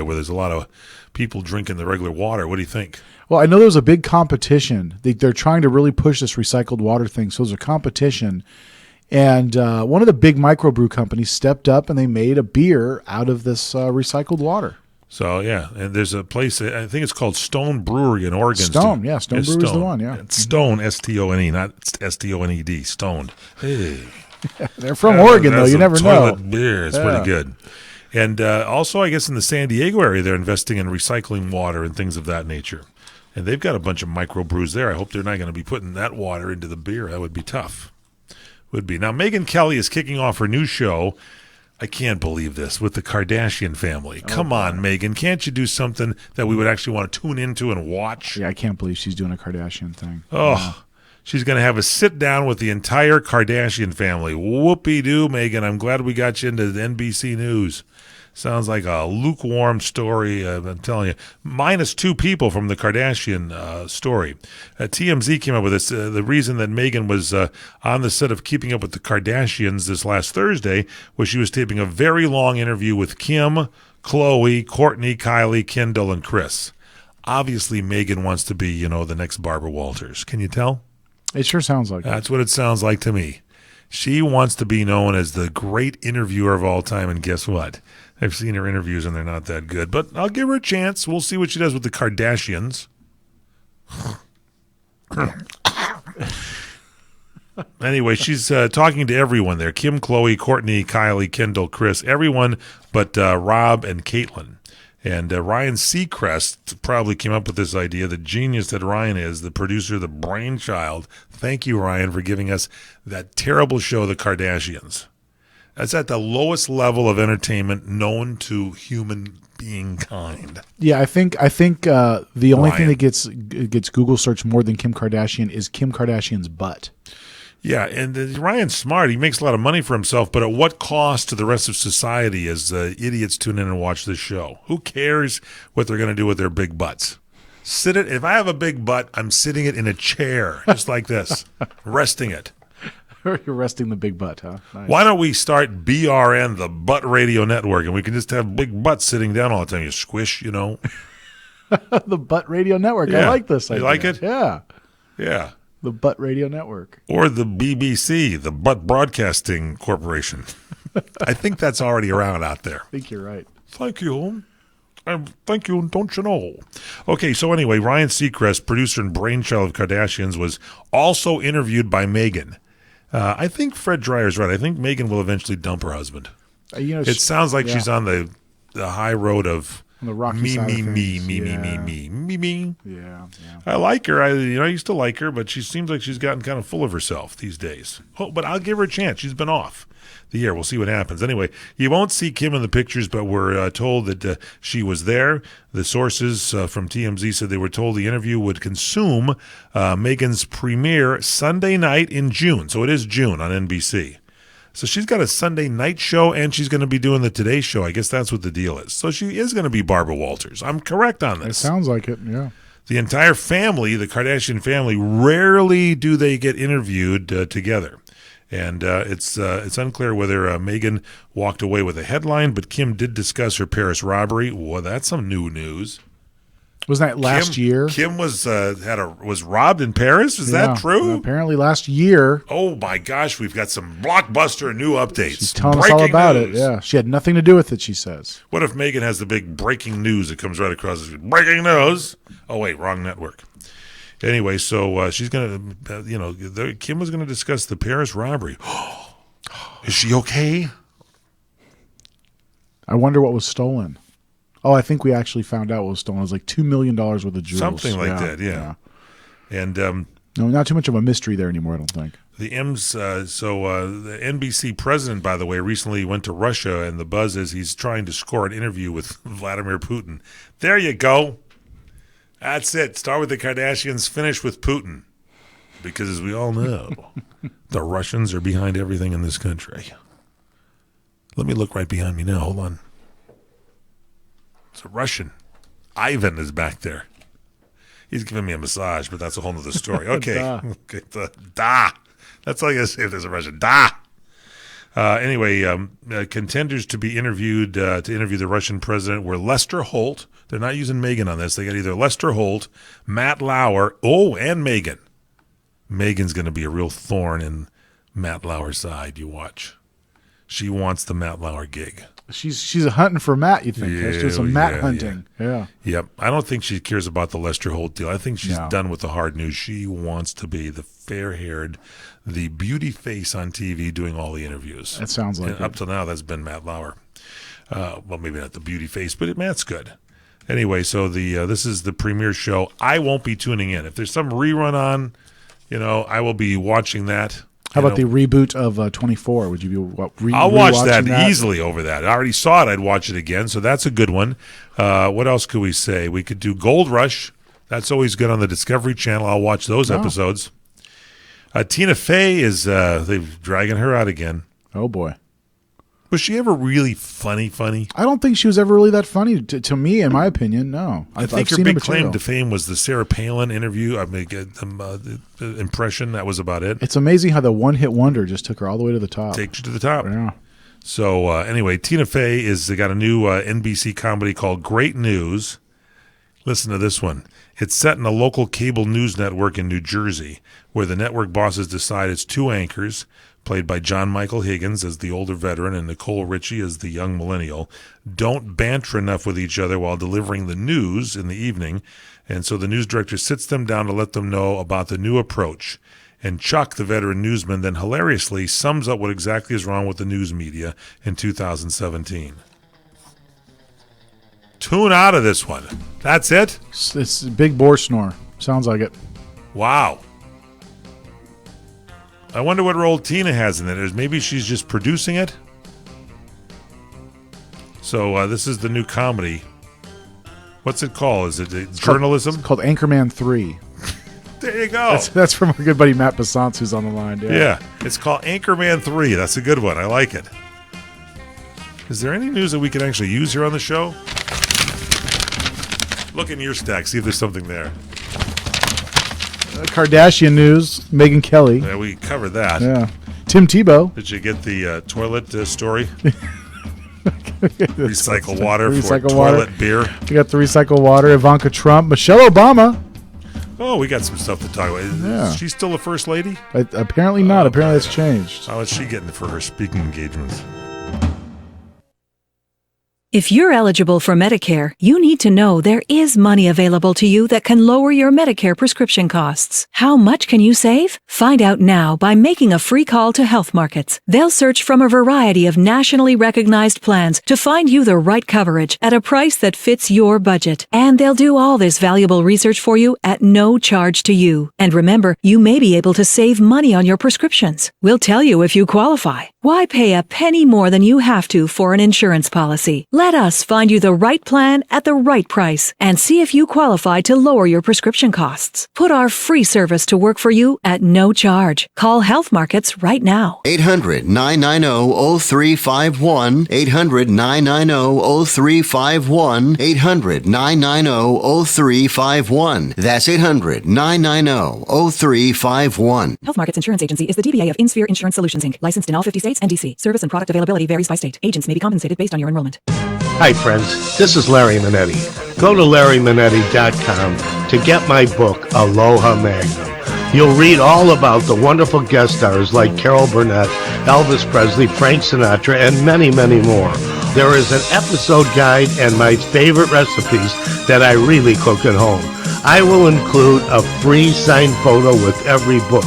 where there's a lot of people drinking the regular water. What do you think? Well, I know there was a big competition. They're trying to really push this recycled water thing. So there's a competition. And one of the big microbrew companies stepped up and they made a beer out of this recycled water. So, yeah, and there's a place, I think it's called Stone Brewery in Oregon. Stone Brewery is the one, yeah. It's Stone, S-T-O-N-E, not S-T-O-N-E-D, Stoned. Hey. They're from Oregon, though. You never know. Toilet beer. It's pretty good. And also, I guess in the San Diego area, they're investing in recycling water and things of that nature. And they've got a bunch of microbrews there. I hope they're not going to be putting that water into the beer. That would be tough. Would be. Now, Megyn Kelly is kicking off her new show. I can't believe this, with the Kardashian family. Come on, Megyn. Can't you do something that we would actually want to tune into and watch? Yeah, I can't believe she's doing a Kardashian thing. Oh, she's going to have a sit-down with the entire Kardashian family. Whoopee-doo, Megyn. I'm glad we got you into the NBC News. Sounds like a lukewarm story, I'm telling you. Minus 2 people from the Kardashian story. TMZ came up with this. The reason that Megyn was on the set of Keeping Up with the Kardashians this last Thursday was she was taping a very long interview with Kim, Khloe, Kourtney, Kylie, Kendall, and Kris. Obviously, Megyn wants to be, the next Barbara Walters. Can you tell? It sure sounds like That's what it sounds like to me. She wants to be known as the great interviewer of all time, and guess what? I've seen her interviews, and they're not that good. But I'll give her a chance. We'll see what she does with the Kardashians. Anyway, she's talking to everyone there. Kim, Khloe, Kourtney, Kylie, Kendall, Kris, everyone but Rob and Caitlyn. And Ryan Seacrest probably came up with this idea. The genius that Ryan is, the producer, the brainchild. Thank you, Ryan, for giving us that terrible show, The Kardashians. That's at the lowest level of entertainment known to human being kind. Yeah, I think the only thing that gets Google search more than Kim Kardashian is Kim Kardashian's butt. Yeah, and Ryan's smart. He makes a lot of money for himself, but at what cost to the rest of society as idiots tune in and watch this show? Who cares what they're going to do with their big butts? If I have a big butt, I'm sitting it in a chair, just like this, resting it. You're resting the big butt, huh? Nice. Why don't we start BRN, the Butt Radio Network, and we can just have big butts sitting down all the time. You squish, The Butt Radio Network. Yeah. I like this idea. You like it? Yeah. Yeah. The Butt Radio Network. Or the BBC, the Butt Broadcasting Corporation. I think that's already around out there. I think you're right. Thank you. Thank you, don't you know? Okay, so anyway, Ryan Seacrest, producer and brainchild of Kardashians, was also interviewed by Megyn. I think Fred Dreyer's right. I think Megyn will eventually dump her husband. It sounds like she's on the high road of on the rocky me. side of things. Me. Yeah. I like her. I used to like her, but she seems like she's gotten kind of full of herself these days. Oh, but I'll give her a chance. She's been off the air. We'll see what happens. Anyway, you won't see Kim in the pictures, but we're told that she was there. The sources from TMZ said they were told the interview would consume Megyn's premiere Sunday night in June. So it is June on NBC. So she's got a Sunday night show, and she's going to be doing the Today Show. I guess that's what the deal is. So she is going to be Barbara Walters. I'm correct on this. It sounds like it, yeah. The entire family, the Kardashian family, rarely do they get interviewed together. And it's unclear whether Megyn walked away with a headline, but Kim did discuss her Paris robbery. Well, that's some new news. Wasn't that last year? Kim was robbed in Paris? Is that true? Apparently last year. Oh, my gosh. We've got some blockbuster new updates. She's telling us all about it. Yeah. She had nothing to do with it, she says. What if Megyn has the big breaking news that comes right across the screen? Breaking news. Oh, wait, wrong network. Anyway, so she's going to, Kim was going to discuss the Paris robbery. Is she okay? I wonder what was stolen. Oh, I think we actually found out what was stolen. It was like $2 million worth of jewels. Something like that, yeah. And no, not too much of a mystery there anymore, I don't think. The NBC president, by the way, recently went to Russia, and the buzz is he's trying to score an interview with Vladimir Putin. There you go. That's it. Start with the Kardashians, finish with Putin. Because as we all know, the Russians are behind everything in this country. Let me look right behind me now. Hold on. It's a Russian. Ivan is back there. He's giving me a massage, but that's a whole other story. Okay. Da. Okay. Da. That's all you gotta say if there's a Russian. Da. Anyway, contenders to be interviewed to interview the Russian president were Lester Holt. They're not using Megan on this. They got either Lester Holt, Matt Lauer, and Megan. Megan's going to be a real thorn in Matt Lauer's side. You watch. She wants the Matt Lauer gig. She's hunting for Matt, you think? Yeah, She's doing some Matt hunting. Yeah. Yep. I don't think she cares about the Lester Holt deal. I think she's No. done with the hard news. She wants to be the fair-haired, the beauty face on TV doing all the interviews. That sounds like And it. up till now, that's been Matt Lauer. Well, maybe not the beauty face, but Matt's good. Anyway, so this is the premiere show. I won't be tuning in. If there's some rerun on, I will be watching that. How about the reboot of 24? Would you be I'll watch rewatching that easily over that. I already saw it. I'd watch it again. So that's a good one. What else could we say? We could do Gold Rush. That's always good on the Discovery Channel. I'll watch those episodes. Tina Fey is they're dragging her out again. Oh, boy. Was she ever really funny? I don't think she was ever really that funny to me, in my opinion. No. I think her big claim to fame was the Sarah Palin interview. I mean, the impression. That was about it. It's amazing how the one-hit wonder just took her all the way to the top. Takes you to the top. Yeah. So anyway, Tina Fey they got a new NBC comedy called Great News. Listen to this one. It's set in a local cable news network in New Jersey, where the network bosses decide it's two anchors, played by John Michael Higgins as the older veteran and Nicole Richie as the young millennial, don't banter enough with each other while delivering the news in the evening, and so the news director sits them down to let them know about the new approach. And Chuck, the veteran newsman, then hilariously sums up what exactly is wrong with the news media in 2017. Tune out of this one. That's it? It's a big boar snore. Sounds like it. Wow. I wonder what role Tina has in it. Maybe she's just producing it. So this is the new comedy. What's it called? Is it journalism? It's called Anchorman 3. There you go. That's from our good buddy Matt Passance, who's on the line. Yeah. It's called Anchorman 3. That's a good one. I like it. Is there any news that we can actually use here on the show? Look in your stack. See if there's something there. Kardashian news, Megyn Kelly. Yeah, we covered that. Yeah. Tim Tebow. Did you get the toilet story? Recycle water for Recycle toilet water. beer. We got the recycle water, Ivanka Trump, Michelle Obama. Oh, we got some stuff to talk about. Yeah. Is she still the first lady? Apparently not. Apparently it's changed. How is she getting for her speaking engagements? If you're eligible for Medicare, you need to know there is money available to you that can lower your Medicare prescription costs. How much can you save? Find out now by making a free call to Health Markets. They'll search from a variety of nationally recognized plans to find you the right coverage at a price that fits your budget. And they'll do all this valuable research for you at no charge to you. And remember, you may be able to save money on your prescriptions. We'll tell you if you qualify. Why pay a penny more than you have to for an insurance policy? Let us find you the right plan at the right price and see if you qualify to lower your prescription costs. Put our free service to work for you at no charge. Call Health Markets right now. 800-990-0351. 800-990-0351. 800-990-0351. That's 800-990-0351. Health Markets Insurance Agency is the DBA of InSphere Insurance Solutions, Inc., licensed in all 50 states and D.C. Service and product availability varies by state. Agents may be compensated based on your enrollment. Hi, friends. This is Larry Manetti. Go to LarryManetti.com to get my book, Aloha Magnum. You'll read all about the wonderful guest stars like Carol Burnett, Elvis Presley, Frank Sinatra, and many, many more. There is an episode guide and my favorite recipes that I really cook at home. I will include a free signed photo with every book.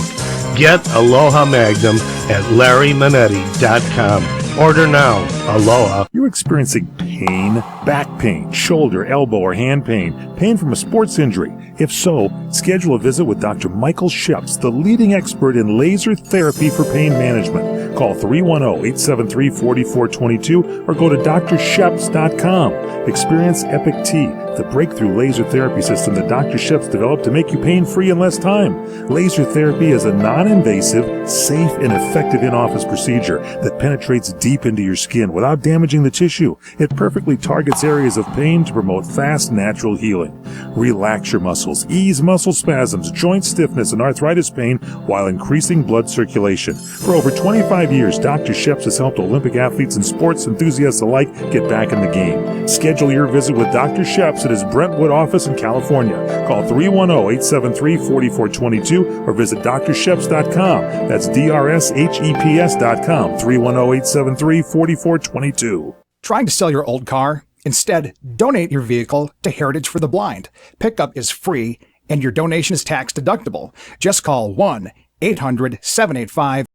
Get Aloha Magnum at LarryManetti.com. Order now. Aloha. You're experiencing pain, back pain, shoulder, elbow, or hand pain, pain from a sports injury. If so, schedule a visit with Dr. Michael Sheps, the leading expert in laser therapy for pain management. Call 310-873-4422 or go to drsheps.com. Experience Epic Tea, the breakthrough laser therapy system that Dr. Sheps developed to make you pain-free in less time. Laser therapy is a non-invasive, safe, and effective in-office procedure that penetrates deep into your skin without damaging the tissue. It perfectly targets areas of pain to promote fast, natural healing. Relax your muscles, ease muscle spasms, joint stiffness, and arthritis pain while increasing blood circulation. For over 25 years, Dr. Sheps has helped Olympic athletes and sports enthusiasts alike get back in the game. Schedule your visit with Dr. Sheps at his Brentwood office in California. Call 310-873-4422 or visit drsheps.com. That's DRSHEPS.com, 310-873-4422. Trying to sell your old car? Instead, donate your vehicle to Heritage for the Blind. Pickup is free and your donation is tax deductible. Just call 1-800-785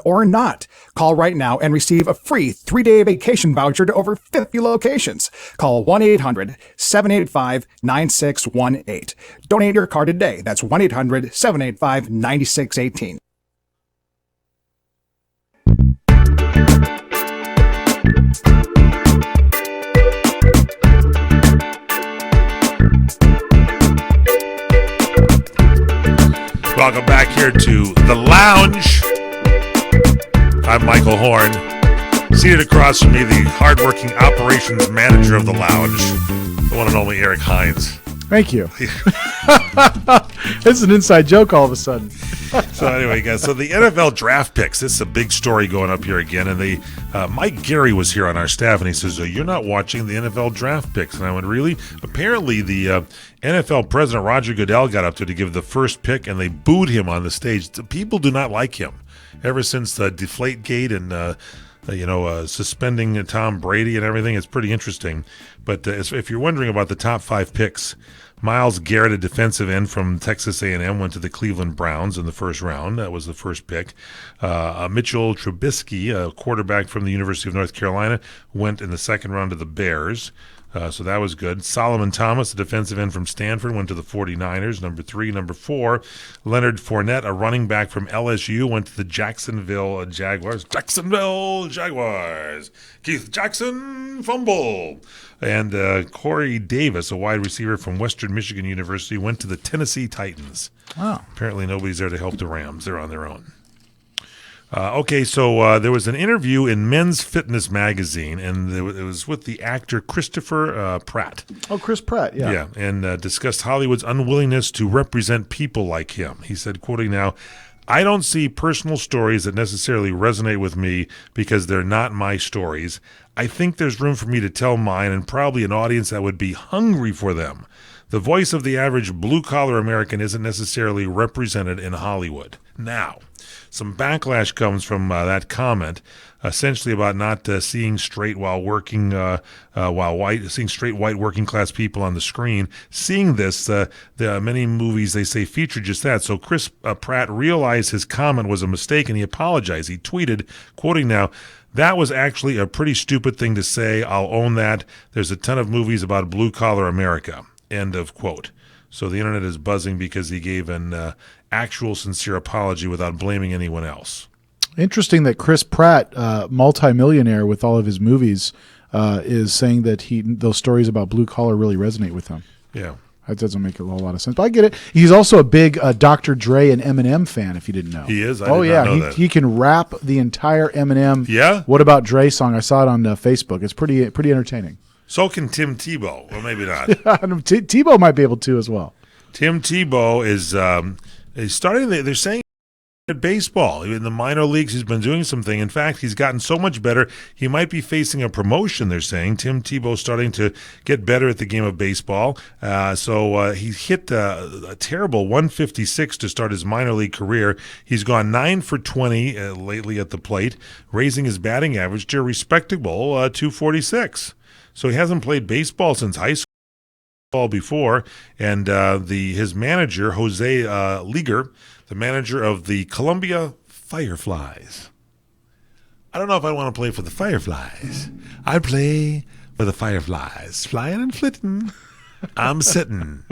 or not. Call right now and receive a free 3-day vacation voucher to over 50 locations. Call 1-800-785-9618. Donate your car today. That's 1-800-785-9618. Welcome back here to The Lounge. I'm Michael Horn. Seated across from me, the hardworking operations manager of The Lounge, the one and only Eric Hines. Thank you. It's an inside joke all of a sudden. So anyway, guys, so the NFL draft picks, this is a big story going up here again. And Mike Gary was here on our staff, and he says, you're not watching the NFL draft picks. And I went, really? Apparently, the NFL president, Roger Goodell, got up there to give the first pick, and they booed him on the stage. The people do not like him. Ever since the Deflategate and suspending Tom Brady and everything, it's pretty interesting. But if you're wondering about the top 5 picks, Myles Garrett, a defensive end from Texas A&M, went to the Cleveland Browns in the first round. That was the first pick. Mitchell Trubisky, a quarterback from the University of North Carolina, went in the second round to the Bears. So that was good. Solomon Thomas, a defensive end from Stanford, went to the 49ers, number 3. Number 4, Leonard Fournette, a running back from LSU, went to the Jacksonville Jaguars. Jacksonville Jaguars. Keith Jackson, fumble. And Corey Davis, a wide receiver from Western Michigan University, went to the Tennessee Titans. Wow. Apparently nobody's there to help the Rams. They're on their own. So there was an interview in Men's Fitness magazine, and it was with the actor Christopher Pratt. Oh, Chris Pratt, yeah. Yeah, and discussed Hollywood's unwillingness to represent people like him. He said, quoting now, "I don't see personal stories that necessarily resonate with me because they're not my stories. I think there's room for me to tell mine and probably an audience that would be hungry for them. The voice of the average blue-collar American isn't necessarily represented in Hollywood." Now, some backlash comes from that comment, essentially about not seeing straight while working, seeing straight white working class people on the screen. Seeing this, there are many movies they say feature just that. So Chris Pratt realized his comment was a mistake and he apologized. He tweeted, quoting now, "That was actually a pretty stupid thing to say. I'll own that. There's a ton of movies about blue collar America." End of quote. So the internet is buzzing because he gave an actual sincere apology without blaming anyone else. Interesting that Chris Pratt, multimillionaire with all of his movies, is saying that those stories about blue collar really resonate with him. Yeah. That doesn't make a whole lot of sense, but I get it. He's also a big Dr. Dre and Eminem fan, if you didn't know. He is? I did not know he, that. he can rap the entire Eminem Yeah? What About Dre song. I saw it on Facebook. It's pretty entertaining. So can Tim Tebow. Well, maybe not. Tebow might be able to as well. Tim Tebow is starting, they're saying, at baseball. In the minor leagues, he's been doing something. In fact, he's gotten so much better, he might be facing a promotion, they're saying. Tim Tebow starting to get better at the game of baseball. So he hit a terrible 156 to start his minor league career. He's gone 9 for 20 lately at the plate, raising his batting average to a respectable 246. So he hasn't played baseball since high school before, and his manager, Jose Leaguer, the manager of the Columbia Fireflies. I don't know if I want to play for the Fireflies. I play for the Fireflies, flying and flitting. I'm sitting.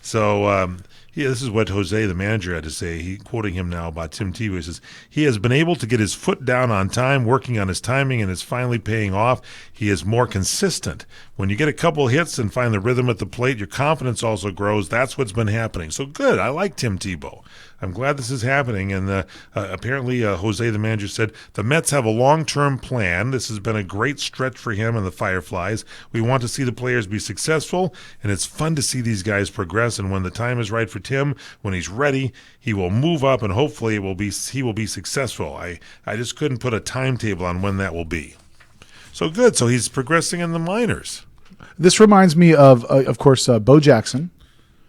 So, this is what Jose, the manager, had to say. He quoting him now about Tim Tebow. He says, he has been able to get his foot down on time, working on his timing, and it's finally paying off. He is more consistent. When you get a couple hits and find the rhythm at the plate, your confidence also grows. That's what's been happening. So good. I like Tim Tebow. I'm glad this is happening. And apparently, Jose, the manager, said the Mets have a long-term plan. This has been a great stretch for him and the Fireflies. We want to see the players be successful, and it's fun to see these guys progress. And when the time is right for Tim, when he's ready, he will move up, and hopefully he will be successful. I just couldn't put a timetable on when that will be. So good. So he's progressing in the minors. This reminds me of course, Bo Jackson.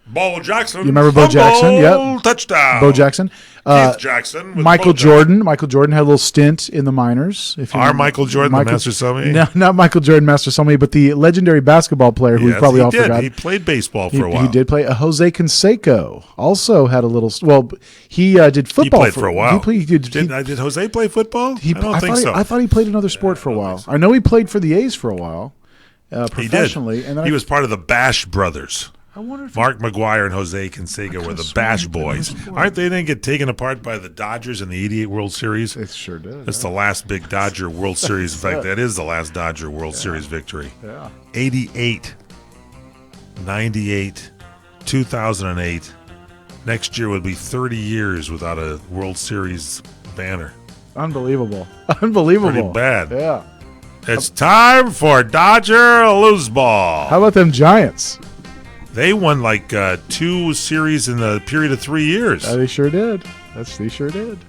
Bo Jackson. You remember Bo Jackson? Yep. Touchdown. Bo Jackson. Keith Jackson. With Michael Bo Jackson. Michael Jordan had a little stint in the minors. If you remember. Michael Jordan, the Master Somebody? No, not Michael Jordan, Master Somebody, but the legendary basketball player who we probably all forgot. He played baseball for a while. He did play. Jose Canseco also had a little. Well, he did football. He played for a while. Did Jose play football? I don't think so. I thought he played another sport for a while. I know he played for the A's for a while, professionally. He did. And he was part of the Bash Brothers. I wonder if Mark McGuire and Jose Canseco were the Bash Boys. Aren't they? Didn't get taken apart by the Dodgers in the '88 World Series. It sure did. That's the last big Dodger World Series. In fact, that is the last Dodger World Series victory. Yeah. 88, 98, 2008. Next year would be 30 years without a World Series banner. Unbelievable. Unbelievable. Pretty bad. Yeah. It's time for Dodger Lose Ball. How about them Giants? They won like 2 series in the period of 3 years. They sure did. They sure did.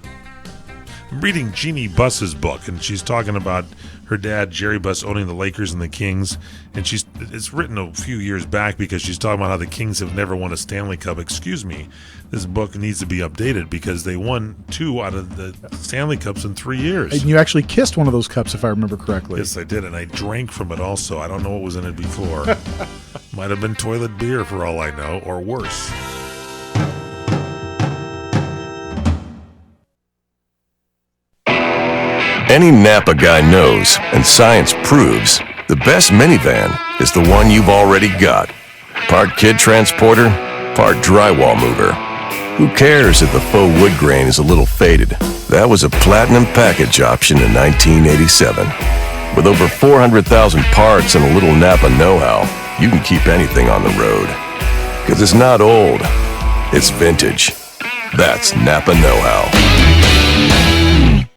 I'm reading Jeannie Buss's book, and she's talking about her dad, Jerry Buss, owning the Lakers and the Kings. And it's written a few years back because she's talking about how the Kings have never won a Stanley Cup. Excuse me. This book needs to be updated because they won 2 out of the Stanley Cups in 3 years. And you actually kissed one of those cups, if I remember correctly. Yes, I did, and I drank from it also. I don't know what was in it before. Might have been toilet beer for all I know, or worse. Any Napa guy knows, and science proves, the best minivan is the one you've already got. Part kid transporter, part drywall mover. Who cares if the faux wood grain is a little faded? That was a platinum package option in 1987. With over 400,000 parts and a little Napa know-how, you can keep anything on the road. Because it's not old, it's vintage. That's Napa know-how.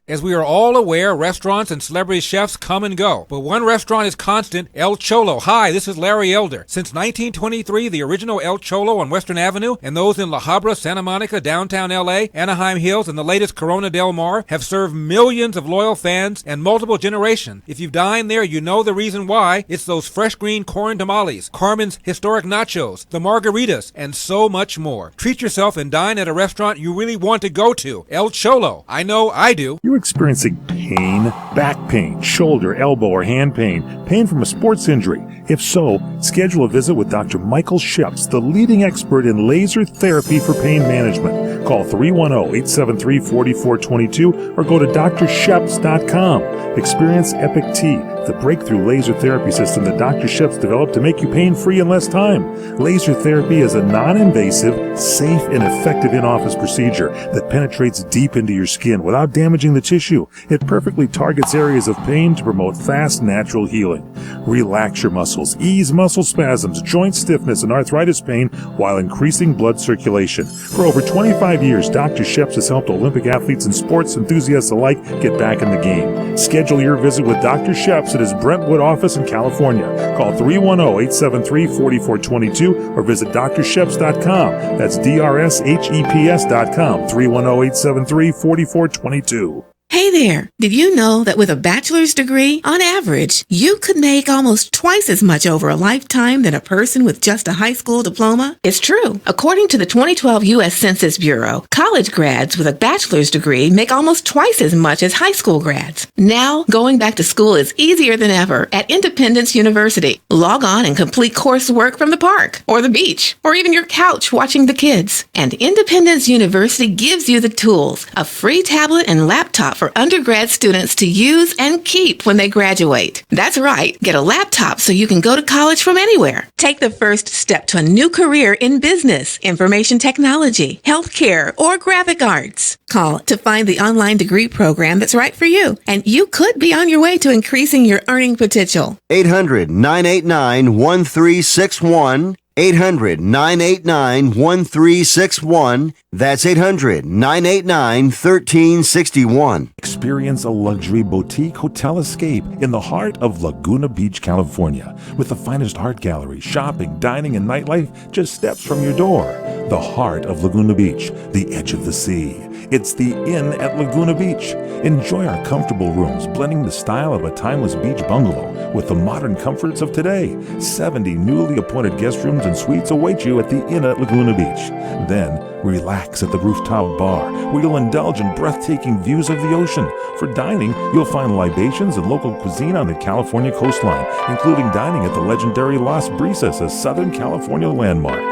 As we are all aware, restaurants and celebrity chefs come and go. But one restaurant is constant, El Cholo. Hi, this is Larry Elder. Since 1923, the original El Cholo on Western Avenue and those in La Habra, Santa Monica, downtown LA, Anaheim Hills, and the latest Corona Del Mar have served millions of loyal fans and multiple generations. If you've dined there, you know the reason why. It's those fresh green corn tamales, Carmen's historic nachos, the margaritas, and so much more. Treat yourself and dine at a restaurant you really want to go to. El Cholo. I know I do. You're experiencing pain, back pain, shoulder, elbow, or hand pain from a sports injury. If so, schedule a visit with Dr. Michael Sheps, the leading expert in laser therapy for pain management. Call 310-873-4422 or go to drsheps.com. Experience Epic T, the breakthrough laser therapy system that Dr. Sheps developed to make you pain-free in less time. Laser therapy is a non-invasive, safe, and effective in-office procedure that penetrates deep into your skin without damaging the tissue. It perfectly targets areas of pain to promote fast, natural healing. Relax your muscles, ease muscle spasms, joint stiffness, and arthritis pain while increasing blood circulation. For over 25 years, Dr. Sheps has helped Olympic athletes and sports enthusiasts alike get back in the game. Schedule your visit with Dr. Sheps at his Brentwood office in California. Call 310-873-4422 or visit drsheps.com. That's DRSHEPS.com, 310-873-4422. Hey there! Did you know that with a bachelor's degree, on average, you could make almost twice as much over a lifetime than a person with just a high school diploma? It's true. According to the 2012 U.S. Census Bureau, college grads with a bachelor's degree make almost twice as much as high school grads. Now, going back to school is easier than ever at Independence University. Log on and complete coursework from the park, or the beach, or even your couch watching the kids. And Independence University gives you the tools, a free tablet and laptop for undergrad students to use and keep when they graduate. That's right. Get a laptop so you can go to college from anywhere. Take the first step to a new career in business, information technology, healthcare, or graphic arts. Call to find the online degree program that's right for you, and you could be on your way to increasing your earning potential. 800-989-1361. 800-989-1361. That's 800-989-1361. Experience a luxury boutique hotel escape in the heart of Laguna Beach, California, with the finest art gallery, shopping, dining, and nightlife just steps from your door. The heart of Laguna Beach, the edge of the sea. It's the Inn at Laguna Beach. Enjoy our comfortable rooms, blending the style of a timeless beach bungalow with the modern comforts of today. 70 newly appointed guest rooms and suites await you at the Inn at Laguna Beach. Then, relax at the rooftop bar, where you'll indulge in breathtaking views of the ocean. For dining, you'll find libations and local cuisine on the California coastline, including dining at the legendary Las Brisas, a Southern California landmark.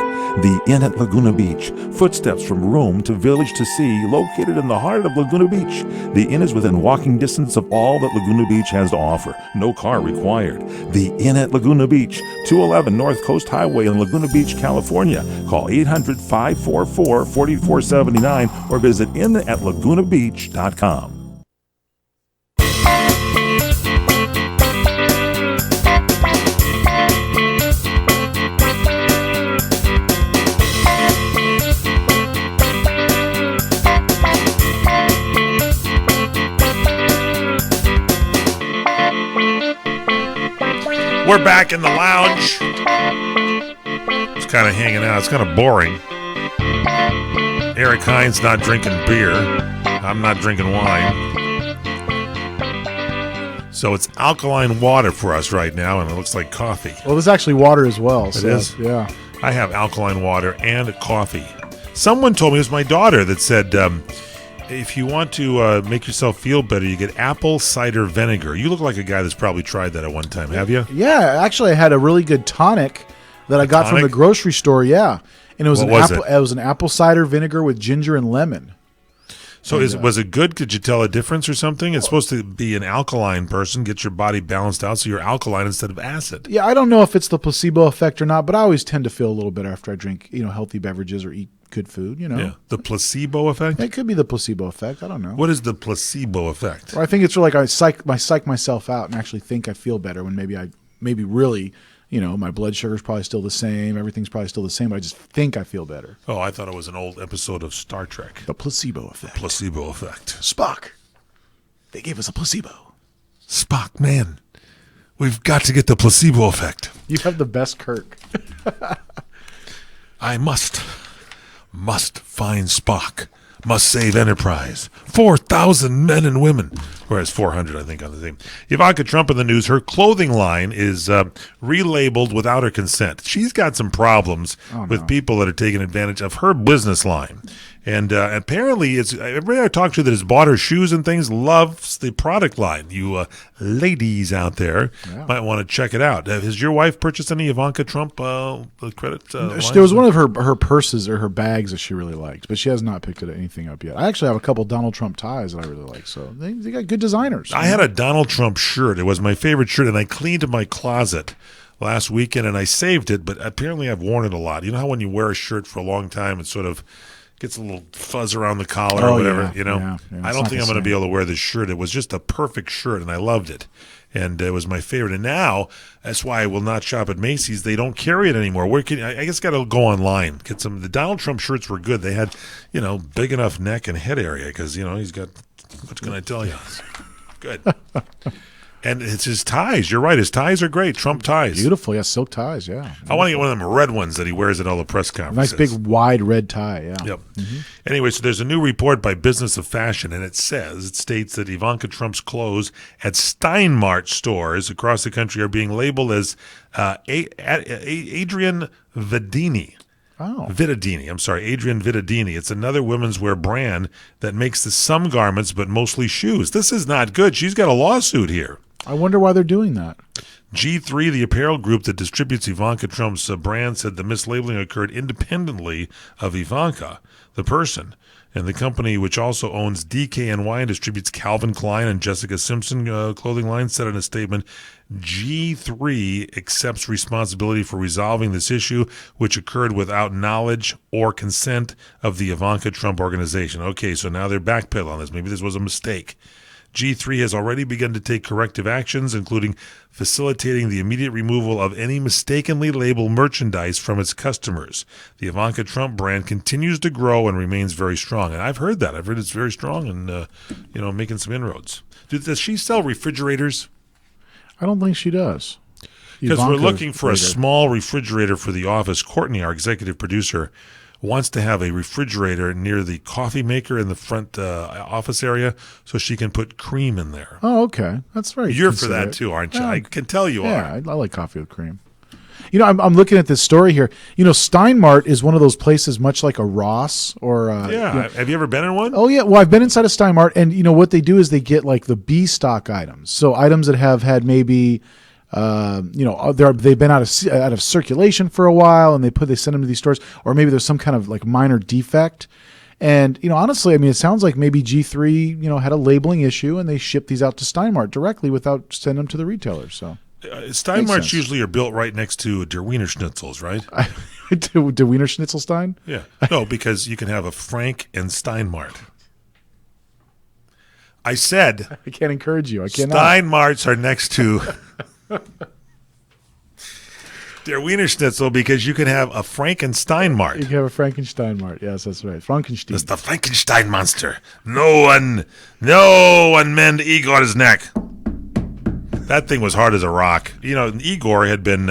The Inn at Laguna Beach, footsteps from room to village to sea, located in the heart of Laguna Beach. The Inn is within walking distance of all that Laguna Beach has to offer. No car required. The Inn at Laguna Beach, 211 North Coast Highway in Laguna Beach, California. Call 800-544-4479 or visit innatlagunabeach.com. We're back in the lounge. It's kind of hanging out. It's kind of boring. Eric Hines not drinking beer. I'm not drinking wine. So it's alkaline water for us right now, and it looks like coffee. Well, there's actually water as well. It is? Yeah. I have alkaline water and coffee. Someone told me, it was my daughter, that said, if you want to make yourself feel better, you get apple cider vinegar. You look like a guy that's probably tried that at one time, have you? Yeah, actually, I had a really good tonic that I got from the grocery store. Yeah, and it was It was an apple cider vinegar with ginger and lemon. So was it good? Could you tell a difference or something? It's supposed to be an alkaline person, get your body balanced out so you're alkaline instead of acid. Yeah, I don't know if it's the placebo effect or not, but I always tend to feel a little better after I drink, healthy beverages or eat good food, Yeah, the placebo effect? It could be the placebo effect. I don't know. What is the placebo effect? Well, I think it's like I psych myself out and actually think I feel better when maybe really, my blood sugar's probably still the same, everything's probably still the same, but I just think I feel better. Oh, I thought it was an old episode of Star Trek. The placebo effect. The placebo effect. Spock. They gave us a placebo. Spock, man. We've got to get the placebo effect. You have the best Kirk. I must find Spock. Must save Enterprise. 4,000 men and women. Whereas 400, I think, on the thing. Ivanka Trump in the news. Her clothing line is relabeled without her consent. She's got some problems with people that are taking advantage of her business line. And apparently, everybody I talk to that has bought her shoes and things loves the product line. You ladies out there might want to check it out. Has your wife purchased any Ivanka Trump credit? There was one of her purses or her bags that she really liked, but she has not picked anything up yet. I actually have a couple Donald Trump ties that I really like, so they got good designers. I had a Donald Trump shirt. It was my favorite shirt, and I cleaned my closet last weekend, and I saved it, but apparently I've worn it a lot. You know how when you wear a shirt for a long time, it sort of gets a little fuzz around the collar or whatever, Yeah, I don't think I'm going to be able to wear this shirt. It was just a perfect shirt, and I loved it. And it was my favorite. And now, that's why I will not shop at Macy's. They don't carry it anymore. I guess got to go online. Get some. The Donald Trump shirts were good. They had, big enough neck and head area because, he's got, what can I tell you? Good. And it's his ties. You're right. His ties are great. Trump ties. Beautiful. Yeah, silk ties. Yeah. I want to get one of them red ones that he wears at all the press conferences. Nice big wide red tie. Yeah. Yep. Mm-hmm. Anyway, so there's a new report by Business of Fashion, and it states that Ivanka Trump's clothes at Steinmart stores across the country are being labeled as Adrian Vidini. Oh. Adrian Vittadini. It's another women's wear brand that makes some garments, but mostly shoes. This is not good. She's got a lawsuit here. I wonder why they're doing that. G3, the apparel group that distributes Ivanka Trump's brand, said the mislabeling occurred independently of Ivanka, the person. And the company, which also owns DKNY and distributes Calvin Klein and Jessica Simpson clothing lines, said in a statement, G3 accepts responsibility for resolving this issue, which occurred without knowledge or consent of the Ivanka Trump organization. Okay, so now they're backpedaling on this. Maybe this was a mistake. G3 has already begun to take corrective actions, including facilitating the immediate removal of any mistakenly labeled merchandise from its customers. The Ivanka Trump brand continues to grow and remains very strong. And I've heard that. I've heard it's very strong and, making some inroads. Does she sell refrigerators? I don't think she does. Because we're Ivanka looking for a later. small refrigerator for the office. Courtney, our executive producer, wants to have a refrigerator near the coffee maker in the front office area so she can put cream in there. Oh, okay. That's very You're for that considerate. too, aren't you? Yeah. I can tell you Yeah, are. I like coffee with cream. I'm looking at this story here. Steinmart is one of those places much like a Ross or Have you ever been in one? Oh yeah, well I've been inside of Steinmart, and what they do is they get like the B stock items, so items that have had maybe, they've been out of circulation for a while, and they send them to these stores, or maybe there's some kind of like minor defect, and honestly, I mean, it sounds like maybe G3 had a labeling issue, and they ship these out to Steinmart directly without sending them to the retailers. So Steinmarts usually are built right next to Der Wiener Schnitzels, right? De Wiener Schnitzelstein? Yeah. No, because you can have a Frank and Steinmart. I said I can't encourage you. I cannot. Steinmarts are next to Der Wiener Schnitzel because you can have a Frankensteinmart. You can have a Frankensteinmart. Yes, that's right. Frankenstein. It's the Frankenstein monster. No one mend Igor's neck. That thing was hard as a rock. Igor had been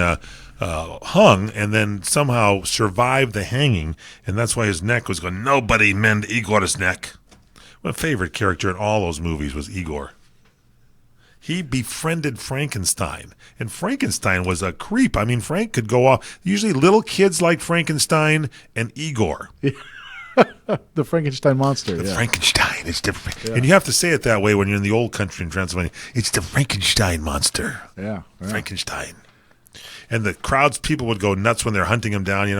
hung and then somehow survived the hanging, and that's why his neck was going, nobody mend Igor's neck. My favorite character in all those movies was Igor. He befriended Frankenstein, and Frankenstein was a creep. I mean, Frank could go off. Usually little kids like Frankenstein and Igor. The Frankenstein monster. The yeah. Frankenstein is different. And you have to say it that way when you're in the old country in Transylvania. It's the Frankenstein monster. Yeah. Frankenstein. And the people would go nuts when they're hunting him down. You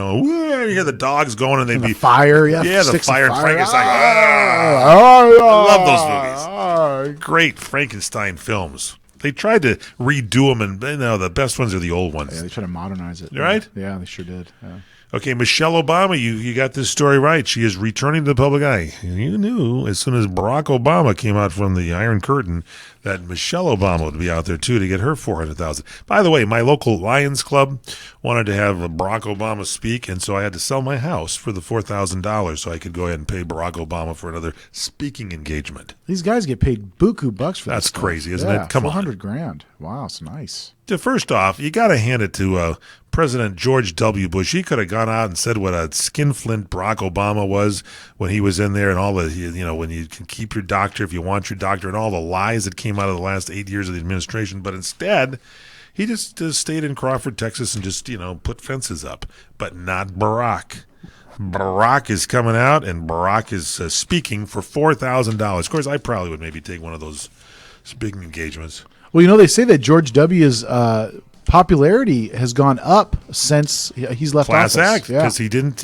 hear the dogs going, and they'd be fire. Yeah, the sticks of fire. And fire. Frankenstein. I love those movies. Great Frankenstein films. They tried to redo them, and the best ones are the old ones. Yeah, they tried to modernize it. Right? Yeah, they sure did. Yeah. Okay, Michelle Obama, you got this story right. She is returning to the public eye. You knew as soon as Barack Obama came out from the Iron Curtain that Michelle Obama would be out there too to get her $400,000. By the way, my local Lions Club wanted to have Barack Obama speak, and so I had to sell my house for the $4,000 so I could go ahead and pay Barack Obama for another speaking engagement. These guys get paid buku bucks for That's this stuff. crazy, isn't it? Come on. $400,000. Wow, it's nice. First off, you got to hand it to President George W. Bush. He could have gone out and said what a skinflint Barack Obama was when he was in there, and all the, when you can keep your doctor if you want your doctor, and all the lies that came out of the last 8 years of the administration. But instead, he just stayed in Crawford, Texas, and just, put fences up. But not Barack. Barack is coming out, and Barack is speaking for $4,000. Of course, I probably would maybe take one of those speaking engagements. Well, they say that George W.'s popularity has gone up since he's left Class office. act, because he didn't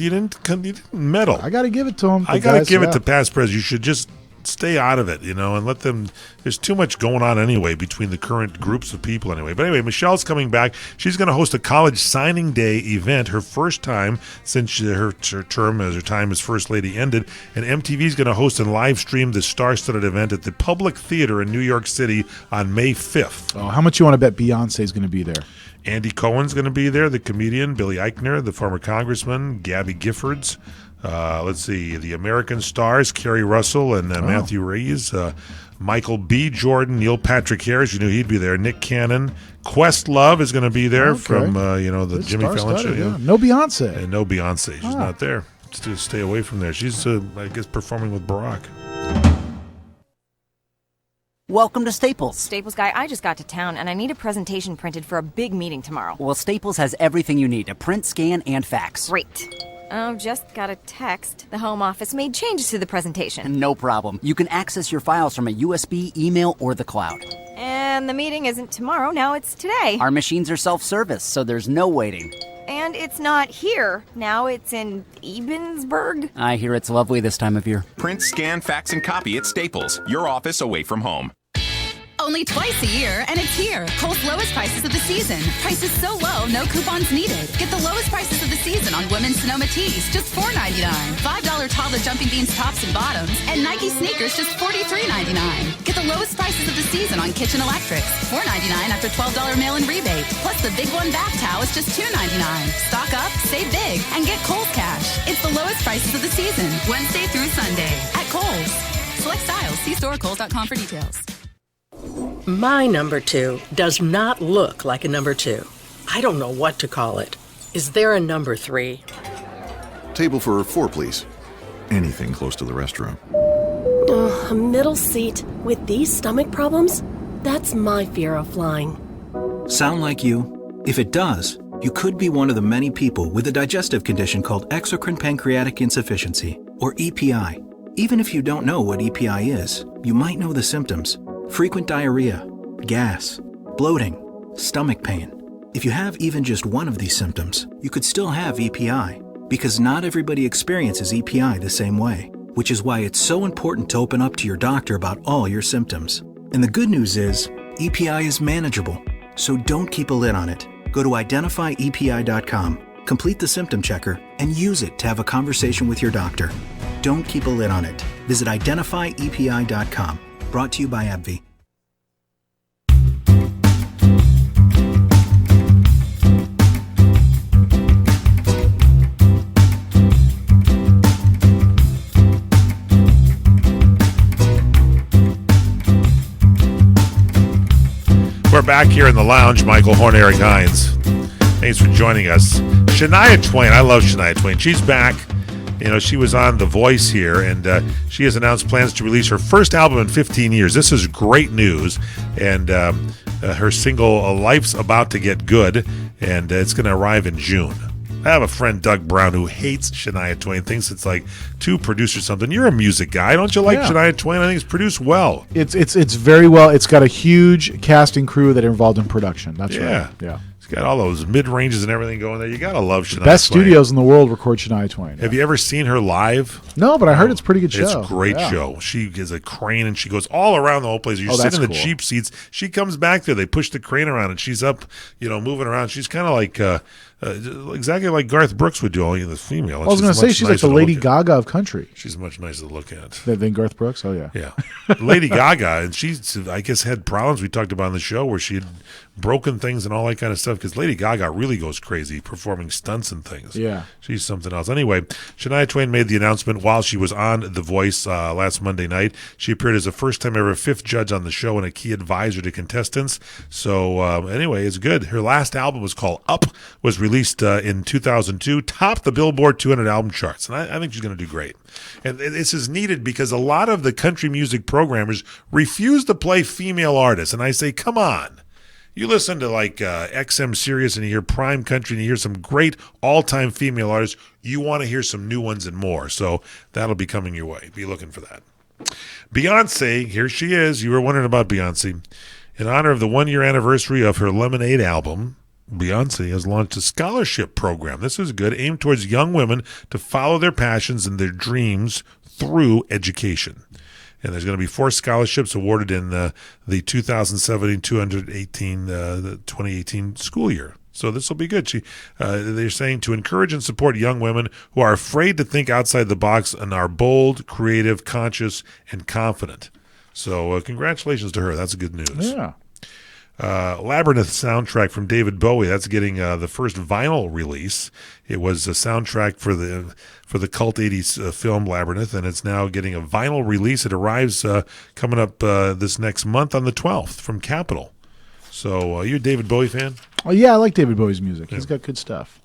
meddle. I got to give it to him. I got to give it to past presidents. You should just stay out of it, and let them. There's too much going on anyway between the current groups of people anyway. But anyway, Michelle's coming back. She's going to host a college signing day event, her first time since her time as First Lady ended. And MTV's going to host and live stream the star-studded event at the Public Theater in New York City on May 5th. Oh, how much you want to bet Beyonce's going to be there? Andy Cohen's going to be there, the comedian, Billy Eichner, the former congressman, Gabby Giffords. Let's see, the American stars, Kerry Russell and Matthew Reyes, Michael B. Jordan, Neil Patrick Harris, you knew he'd be there, Nick Cannon, Questlove is going to be there from, the Jimmy Fallon show. Yeah. No Beyonce. And no Beyonce. She's not there. Just to stay away from there. She's, I guess, performing with Barack. Welcome to Staples. Staples guy, I just got to town and I need a presentation printed for a big meeting tomorrow. Well, Staples has everything you need to print, scan, and fax. Great. Oh, just got a text. The home office made changes to the presentation. No problem. You can access your files from a USB, email, or the cloud. And the meeting isn't tomorrow, now it's today. Our machines are self-service, so there's no waiting. And And it's not here. Now it's in Ebensburg. I hear it's lovely this time of year. Print, scan, fax, and copy at Staples, your office away from home. Only twice a year, and it's here. Kohl's lowest prices of the season. Prices so low, no coupons needed. Get the lowest prices of the season on women's Sonoma tees, just $4.99. $5 Tava Jumping Beans tops and bottoms, and Nike sneakers, just $43.99. Get the lowest prices of the season on kitchen electrics, $4.99 after $12 mail-in rebate. Plus the Big One bath towel is just $2.99. Stock up, save big, and get Kohl's cash. It's the lowest prices of the season, Wednesday through Sunday at Kohl's. Select styles. See store Kohl's.com for details. My number 2 does not look like a number 2. I don't know what to call it. Is there a number 3? Table for 4, please. Anything close to the restroom. A middle seat with these stomach problems? That's my fear of flying. Sound like you? If it does, you could be one of the many people with a digestive condition called exocrine pancreatic insufficiency, or EPI. Even if you don't know what EPI is, you might know the symptoms. Frequent diarrhea, gas, bloating, stomach pain. If you have even just one of these symptoms, you could still have EPI, because not everybody experiences EPI the same way, which is why it's so important to open up to your doctor about all your symptoms. And the good news is, EPI is manageable, so don't keep a lid on it. Go to identifyepi.com, complete the symptom checker, and use it to have a conversation with your doctor. Don't keep a lid on it. Visit identifyepi.com. Brought to you by AbbVie. We're back here in the lounge. Michael Horn, Eric Hines. Thanks for joining us. Shania Twain. I love Shania Twain. She's back. You know, she was on The Voice here, and she has announced plans to release her first album in 15 years. This is great news. And her single, Life's About to Get Good, and it's going to arrive in June. I have a friend, Doug Brown, who hates Shania Twain, thinks it's like too produced or something. You're a music guy. Don't you like Shania Twain? I think it's produced well. It's very well. It's got a huge casting crew that are involved in production. That's right. Yeah. It's got all those mid-ranges and everything going there. You got to love Shania Twain. Best studios in the world record Shania Twain. Have you ever seen her live? No, but I heard it's a pretty good show. It's a great show. She is a crane, and she goes all around the whole place. You sit in the cheap seats. She comes back there. They push the crane around, and she's up, moving around. She's kind of like exactly like Garth Brooks would do, only the female. I was going to say, she's like the Lady Gaga of country. She's much nicer to look at than Garth Brooks. Oh, yeah. Yeah. Lady Gaga, and she's, I guess, had problems we talked about on the show where she had broken things and all that kind of stuff, because Lady Gaga really goes crazy performing stunts and things. Yeah. She's something else. Anyway, Shania Twain made the announcement while she was on The Voice last Monday night. She appeared as a first-time ever fifth judge on the show and a key advisor to contestants. So anyway, it's good. Her last album was called Up, was released in 2002, topped the Billboard 200 album charts, and I think she's going to do great. And this is needed because a lot of the country music programmers refuse to play female artists, and I say, come on. You listen to like XM Sirius and you hear Prime Country and you hear some great all-time female artists. You want to hear some new ones and more. So that'll be coming your way. Be looking for that. Beyonce, here she is. You were wondering about Beyonce. In honor of the 1-year anniversary of her Lemonade album, Beyonce has launched a scholarship program. This is good, aimed towards young women to follow their passions and their dreams through education. And there's going to be 4 scholarships awarded in the 2017-2018 school year. So this will be good. They're saying to encourage and support young women who are afraid to think outside the box and are bold, creative, conscious, and confident. So congratulations to her. That's good news. Yeah. Labyrinth soundtrack from David Bowie. That's getting the first vinyl release. It was a soundtrack for the cult 80s film Labyrinth, and it's now getting a vinyl release. It arrives coming up this next month on the 12th from Capitol. So you a David Bowie fan? Oh, yeah, I like David Bowie's music. He's got good stuff.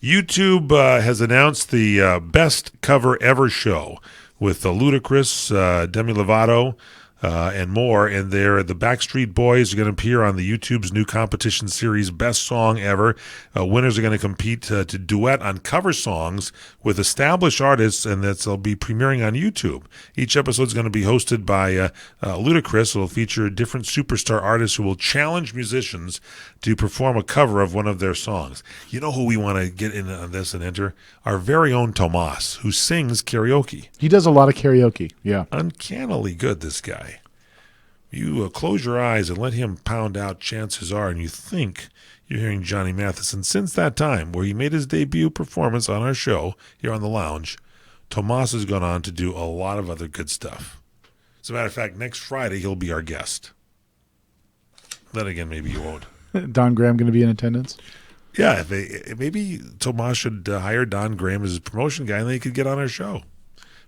YouTube has announced the Best Cover Ever show with Ludacris, Demi Lovato, and more. And the Backstreet Boys are going to appear on the YouTube's new competition series, Best Song Ever. Winners are going to compete to duet on cover songs with established artists, and they'll be premiering on YouTube. Each episode is going to be hosted by Ludacris. It'll feature different superstar artists who will challenge musicians to perform a cover of one of their songs. You know who we want to get in on this and enter? Our very own Tomas, who sings karaoke. He does a lot of karaoke, yeah. Uncannily good, this guy. You close your eyes and let him pound out Chances Are, and you think you're hearing Johnny Mathison. Since that time, where he made his debut performance on our show here on The Lounge, Tomas has gone on to do a lot of other good stuff. As a matter of fact, next Friday, he'll be our guest. Then again, maybe you won't. Don Graham going to be in attendance? Yeah, maybe Tomas should hire Don Graham as his promotion guy, and then he could get on our show.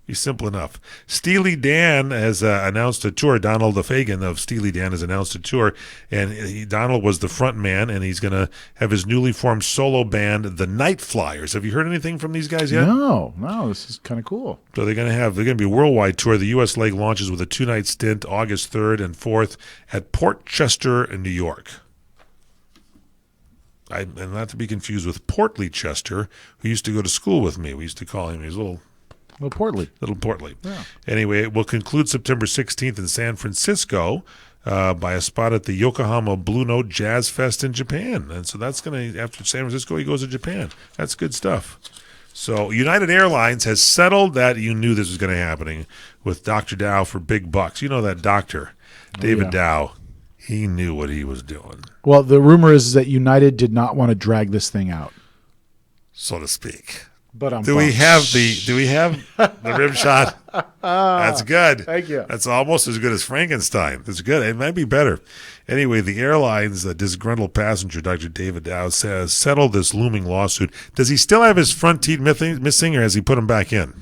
Be simple enough. Steely Dan has announced a tour. Donald Fagen of Steely Dan has announced a tour, and Donald was the front man, and he's going to have his newly formed solo band, the Night Flyers. Have you heard anything from these guys yet? No, this is kind of cool. So they're going to be a worldwide tour. The U.S. leg launches with a 2-night stint, August 3rd and 4th at Port Chester in New York. And not to be confused with Portly Chester, who used to go to school with me. We used to call him, he's Little Portly. Little Portly. Yeah. Anyway, it will conclude September 16th in San Francisco by a spot at the Yokohama Blue Note Jazz Fest in Japan. And so that's going to, after San Francisco, he goes to Japan. That's good stuff. So United Airlines has settled that. You knew this was going to happen with Dr. Dow for big bucks. You know that doctor, David Dow. He knew what he was doing. Well, the rumor is that United did not want to drag this thing out, so to speak. But do we have the rim shot? That's good. Thank you. That's almost as good as Frankenstein. That's good. It might be better. Anyway, the airline's disgruntled passenger, Dr. David Dow, says settled this looming lawsuit. Does he still have his front teeth missing, or has he put them back in?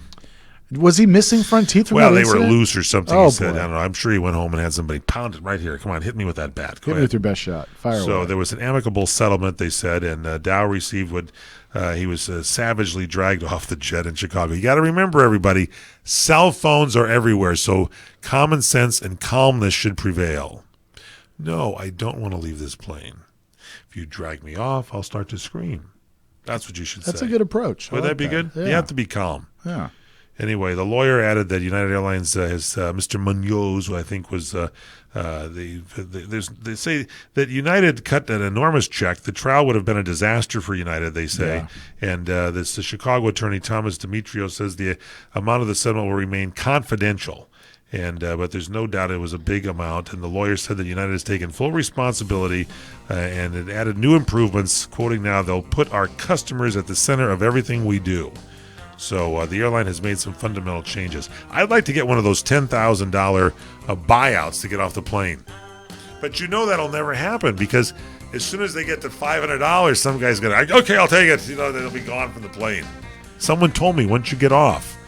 Was he missing front teeth from Well, that they incident? were loose or something, Oh, he said. boy. I don't know. I'm sure he went home and had somebody pound it right here. Come on, hit me with that bat. Go Hit me ahead. with your best shot. Fire So away. there was an amicable settlement, they said, and Dow received what he was savagely dragged off the jet in Chicago. You got to remember, everybody, cell phones are everywhere, so common sense and calmness should prevail. No, I don't want to leave this plane. If you drag me off, I'll start to scream. That's what you should say. That's a good approach. I Would like that be good? Yeah. You have to be calm. Yeah. Anyway, the lawyer added that United Airlines has Mr. Munoz, who I think was they say that United cut an enormous check. The trial would have been a disaster for United, they say. Yeah. And the Chicago attorney Thomas Demetriou says the amount of the settlement will remain confidential. And but there's no doubt it was a big amount. And the lawyer said that United has taken full responsibility and it added new improvements. Quoting now, they'll put our customers at the center of everything we do. So the airline has made some fundamental changes. I'd like to get one of those $10,000 buyouts to get off the plane. But you know that'll never happen because as soon as they get to $500, some guy's going to, okay, I'll take it. You know, they'll be gone from the plane. Someone told me once you get off,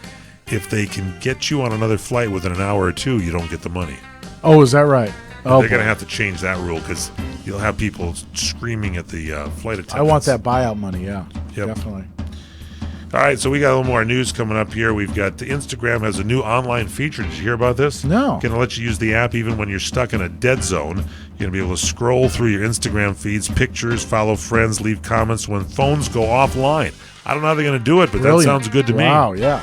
if they can get you on another flight within an hour or two, you don't get the money. Oh, is that right? Oh, they're going to have to change that rule because you'll have people screaming at the flight attendants. I want that buyout money, yeah. Yep. Definitely. All right, so we got a little more news coming up here. We've got Instagram has a new online feature. Did you hear about this? No. Going to let you use the app even when you're stuck in a dead zone. You're going to be able to scroll through your Instagram feeds, pictures, follow friends, leave comments when phones go offline. I don't know how they're going to do it, but Brilliant. that sounds good to me. Wow, yeah.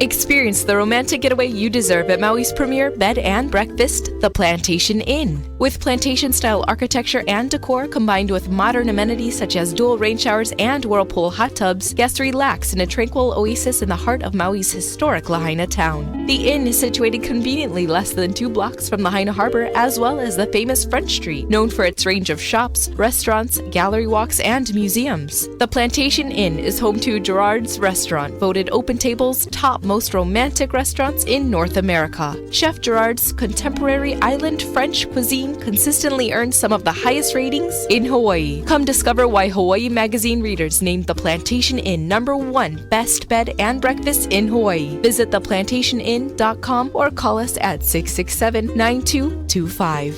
Experience the romantic getaway you deserve at Maui's premier bed and breakfast, the Plantation Inn. With plantation-style architecture and decor combined with modern amenities such as dual rain showers and whirlpool hot tubs, guests relax in a tranquil oasis in the heart of Maui's historic Lahaina town. The inn is situated conveniently less than 2 blocks from Lahaina Harbor, as well as the famous French Street, known for its range of shops, restaurants, gallery walks, and museums. The Plantation Inn is home to Gerard's Restaurant, voted Open Table's top most romantic restaurants in North America. Chef Gerard's contemporary island French cuisine consistently earns some of the highest ratings in Hawaii. Come discover why Hawaii Magazine readers named the Plantation Inn #1 best bed and breakfast in Hawaii. Visit theplantationinn.com or call us at 667-9225.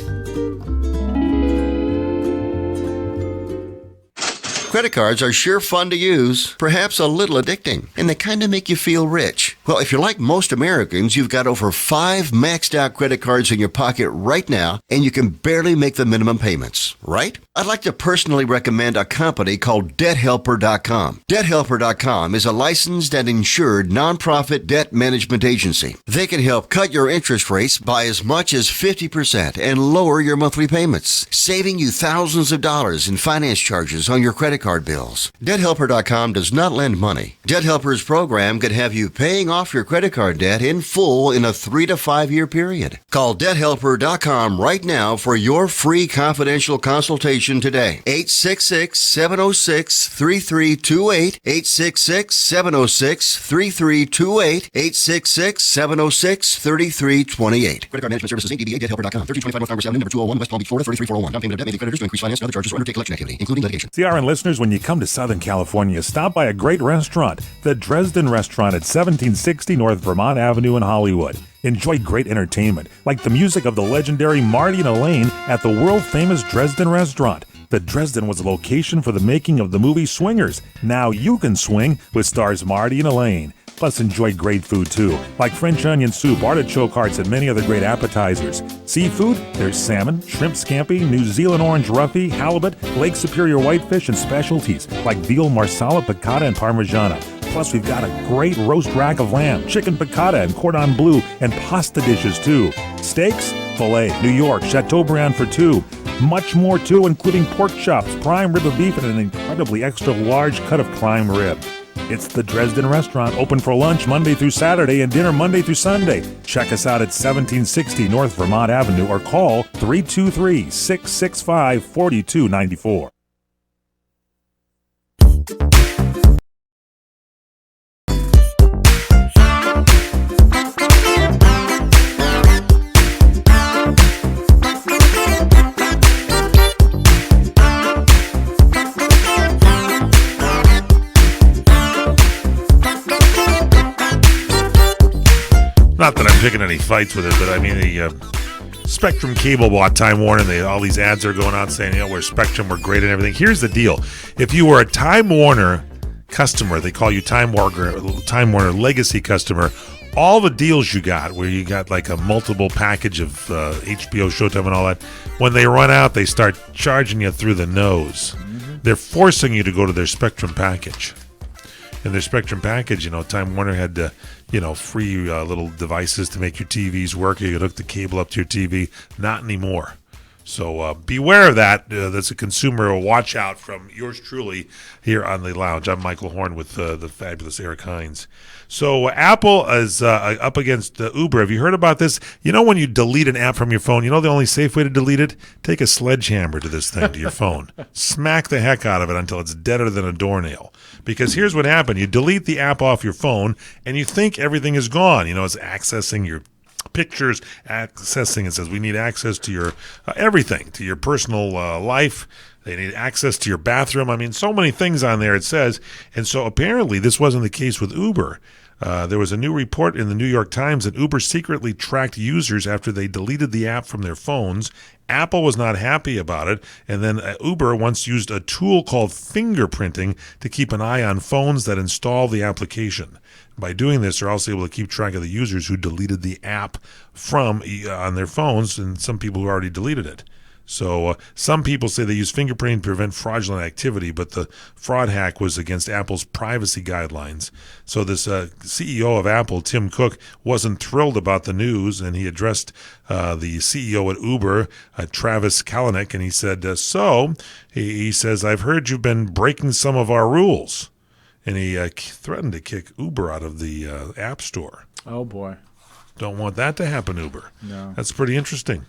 Credit cards are sure fun to use, perhaps a little addicting, and they kind of make you feel rich. Well, if you're like most Americans, you've got over 5 maxed out credit cards in your pocket right now, and you can barely make the minimum payments, right? I'd like to personally recommend a company called DebtHelper.com. DebtHelper.com is a licensed and insured nonprofit debt management agency. They can help cut your interest rates by as much as 50% and lower your monthly payments, saving you thousands of dollars in finance charges on your credit card bills. DebtHelper.com does not lend money. Debt Helper's program could have you paying off your credit card debt in full in a 3 to 5 year period. Call DebtHelper.com right now for your free confidential consultation today. 866-706-3328. 866-706-3328. 866-706-3328. Credit card management services Inc. DBA DebtHelper.com. 1325 North Congress Avenue, number 201, West Palm Beach, Florida, 33401. Down payment of debt may be creditors to increase finance and other charges or undertake collection activity, including litigation. CRN listeners, when you come to Southern California, stop by a great restaurant, the Dresden Restaurant at 1760 North Vermont Avenue in Hollywood. Enjoy great entertainment, like the music of the legendary Marty and Elaine at the world-famous Dresden Restaurant. The Dresden was a location for the making of the movie Swingers. Now you can swing with stars Marty and Elaine. Plus, enjoy great food, too, like French onion soup, artichoke hearts, and many other great appetizers. Seafood, there's salmon, shrimp scampi, New Zealand orange roughy, halibut, Lake Superior whitefish, and specialties like veal, marsala, piccata, and parmigiana. Plus, we've got a great roast rack of lamb, chicken piccata, and cordon bleu, and pasta dishes, too. Steaks, filet, New York, Chateaubriand for 2. Much more, too, including pork chops, prime rib of beef, and an incredibly extra large cut of prime rib. It's the Dresden Restaurant, open for lunch Monday through Saturday and dinner Monday through Sunday. Check us out at 1760 North Vermont Avenue or call 323-665-4294. Not that I'm picking any fights with it, but I mean, the Spectrum Cable bought Time Warner, and all these ads are going out saying, we're Spectrum, we're great and everything. Here's the deal. If you were a Time Warner customer, they call you Time Warner Legacy customer, all the deals you got, where you got like a multiple package of HBO, Showtime, and all that, when they run out, they start charging you through the nose. Mm-hmm. They're forcing you to go to their Spectrum package. In their Spectrum package, Time Warner had, free little devices to make your TVs work. You could hook the cable up to your TV. Not anymore. So beware of that. That's a consumer watch out from yours truly here on the lounge. I'm Michael Horn with the fabulous Eric Hines. So Apple is up against Uber. Have you heard about this? When you delete an app from your phone, the only safe way to delete it? Take a sledgehammer to this thing, to your phone. Smack the heck out of it until it's deader than a doornail. Because here's what happened. You delete the app off your phone, and you think everything is gone. It's accessing your pictures, it says we need access to your everything, to your personal life. They need access to your bathroom. I mean, so many things on there, it says. And so apparently this wasn't the case with Uber. There was a new report in the New York Times that Uber secretly tracked users after they deleted the app from their phones. Apple was not happy about it, and then Uber once used a tool called fingerprinting to keep an eye on phones that install the application. By doing this, they're also able to keep track of the users who deleted the app from on their phones, and some people who already deleted it. So some people say they use fingerprinting to prevent fraudulent activity, but the fraud hack was against Apple's privacy guidelines. So this CEO of Apple, Tim Cook, wasn't thrilled about the news, and he addressed the CEO at Uber, Travis Kalanick, and he said, he says, I've heard you've been breaking some of our rules. And he threatened to kick Uber out of the App Store. Oh, boy. Don't want that to happen, Uber. No. That's pretty interesting.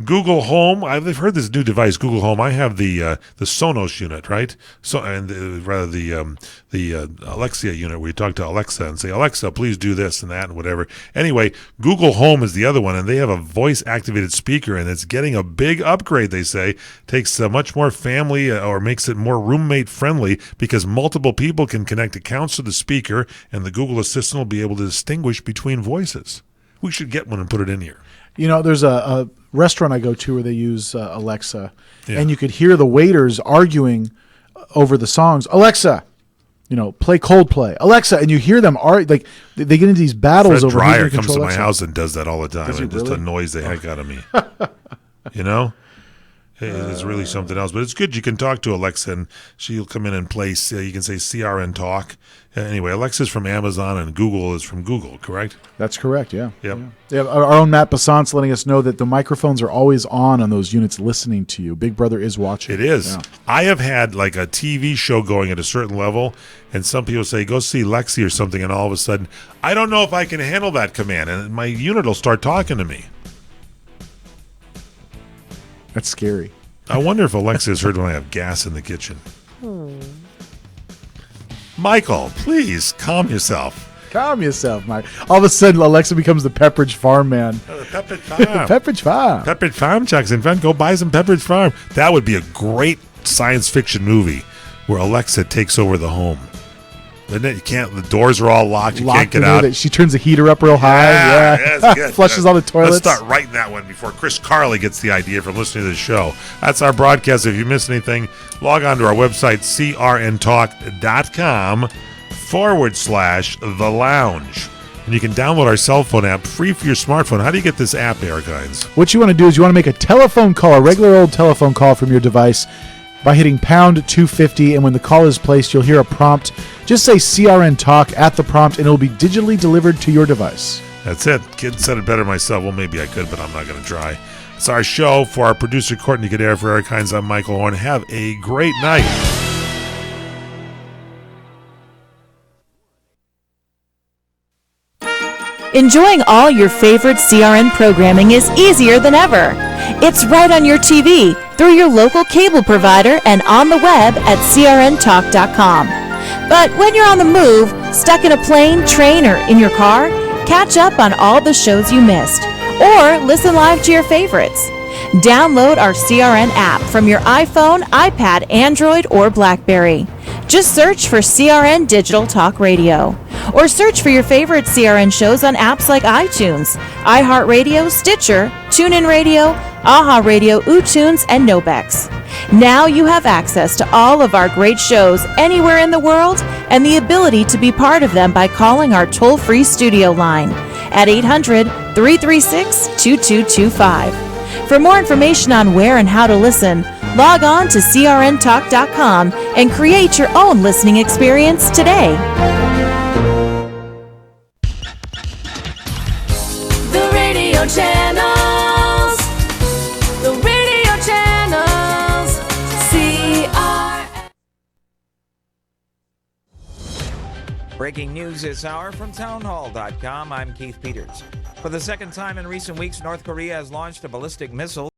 Google Home. I've heard this new device, Google Home. I have the Sonos unit, right? So, and the Alexa unit, where you talk to Alexa and say, Alexa, please do this and that and whatever. Anyway, Google Home is the other one, and they have a voice-activated speaker, and it's getting a big upgrade. They say takes much more family or makes it more roommate-friendly because multiple people can connect accounts to the speaker, and the Google Assistant will be able to distinguish between voices. We should get one and put it in here. There's a restaurant I go to where they use Alexa, and you could hear the waiters arguing over the songs, Alexa, play Coldplay. Alexa, and you hear them like they get into these battles Fred over. Dreyer comes to my house and does that all the time. It just annoys the heck out of me. It's really something else, but it's good. You can talk to Alexa, and she'll come in and play. You can say CRN Talk. Anyway, Alexa's from Amazon, and Google is from Google, correct? That's correct, yeah. Yep. Yeah. Our own Matt Bassant's letting us know that the microphones are always on those units listening to you. Big Brother is watching. It is. Yeah. I have had like a TV show going at a certain level, and some people say, go see Lexi or something, and all of a sudden, I don't know if I can handle that command, and my unit will start talking to me. That's scary. I wonder if Alexa has heard when I have gas in the kitchen. Michael, please calm yourself. Calm yourself, Mike. All of a sudden, Alexa becomes the Pepperidge Farm man. Pepperidge Farm. Pepperidge Farm. Pepperidge Farm, Chuck's in front. Go buy some Pepperidge Farm. That would be a great science fiction movie where Alexa takes over the home. Isn't it? You can't. The doors are all locked. You can't get out. She turns the heater up real high. Yeah, that's good. Flushes all the toilets. Let's start writing that one before Chris Carley gets the idea from listening to the show. That's our broadcast. If you missed anything, log on to our website, crntalk.com/The Lounge. And you can download our cell phone app free for your smartphone. How do you get this app, Eric Hines? What you want to do is you want to make a telephone call, a regular old telephone call from your device by hitting pound 250, and when the call is placed, you'll hear a prompt. Just say CRN Talk at the prompt, and it'll be digitally delivered to your device. That's it. Kid said it better myself. Well, maybe I could, but I'm not going to try. It's our show. For our producer, Courtney Kadare, for Eric Hines, I'm Michael Horn. Have a great night. Enjoying all your favorite CRN programming is easier than ever. It's right on your TV, through your local cable provider, and on the web at crntalk.com. But when you're on the move, stuck in a plane, train, or in your car, catch up on all the shows you missed, or listen live to your favorites. Download our CRN app from your iPhone, iPad, Android, or BlackBerry. Just search for CRN Digital Talk Radio. Or search for your favorite CRN shows on apps like iTunes, iHeartRadio, Stitcher, TuneIn Radio, AHA Radio, uTunes, and Nobex. Now you have access to all of our great shows anywhere in the world and the ability to be part of them by calling our toll-free studio line at 800-336-2225. For more information on where and how to listen, log on to crntalk.com and create your own listening experience today. The radio channels. The radio channels. CRN. Breaking news this hour from townhall.com. I'm Keith Peters. For the second time in recent weeks, North Korea has launched a ballistic missile